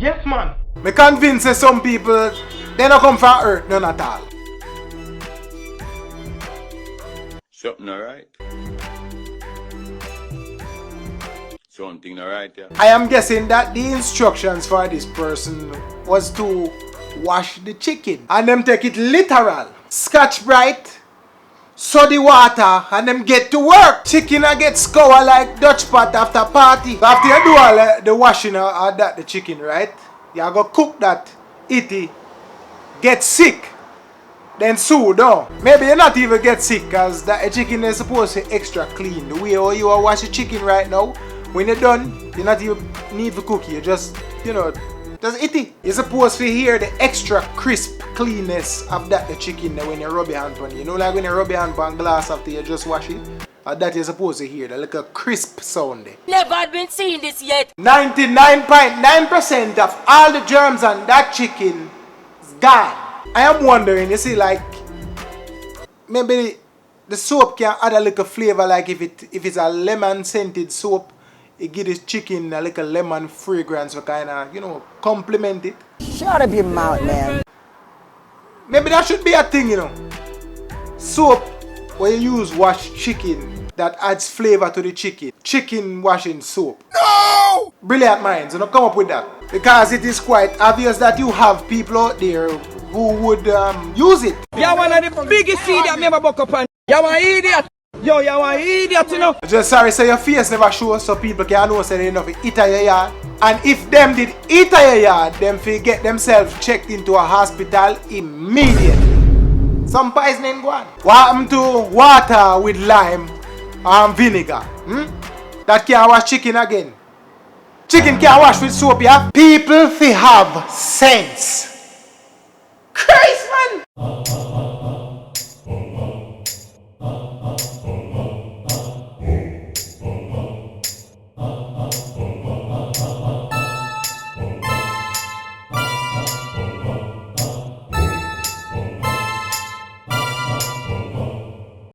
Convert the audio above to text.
Yes, man. Me convinced that some people, they don't come from earth, none at all. Something alright. Something alright, yeah. I am guessing that the instructions for this person was to wash the chicken. And them take it literal. Scotch Brite, so the water, and them get to work. Chicken a get scour like Dutch pot after party. So after you do all the washing of that, the chicken, right? You go cook that, eat it, get sick, then sew down. Maybe you not even get sick, cause that chicken is supposed to be extra clean. The way how you are wash the chicken right now, when you're done, you not even need to cook it. You just, just eat it. You're supposed to hear the extra crisp cleanness of that the chicken when you rub your hand on it. You know, like when you rub your hand on glass after you just wash it? That you're supposed to hear, the little crisp sound there. Never had been seeing this yet. 99.9% of all the germs on that chicken is gone. I am wondering, you see, like, maybe the soap can add a little flavor, like if it's a lemon scented soap, it give this chicken a little lemon fragrance to kind of, complement it. Shut up your mouth, man. Maybe that should be a thing, Soap where you use wash chicken that adds flavor to the chicken. Chicken washing soap. No! Brilliant minds, come up with that. Because it is quite obvious that you have people out there who would use it. You're one of the biggest idiot me ever buck up on. You're an idiot. Yo, you're an idiot, Just sorry, so your face never shows so people can know say they enough eat at your yard. And if them did eat at your yard, them fi get themselves checked into a hospital immediately. Some poisoning go on. What happened to water with lime and vinegar? That can't wash chicken again. Chicken can't wash with soap, yeah? People fi have sense. Christ, man!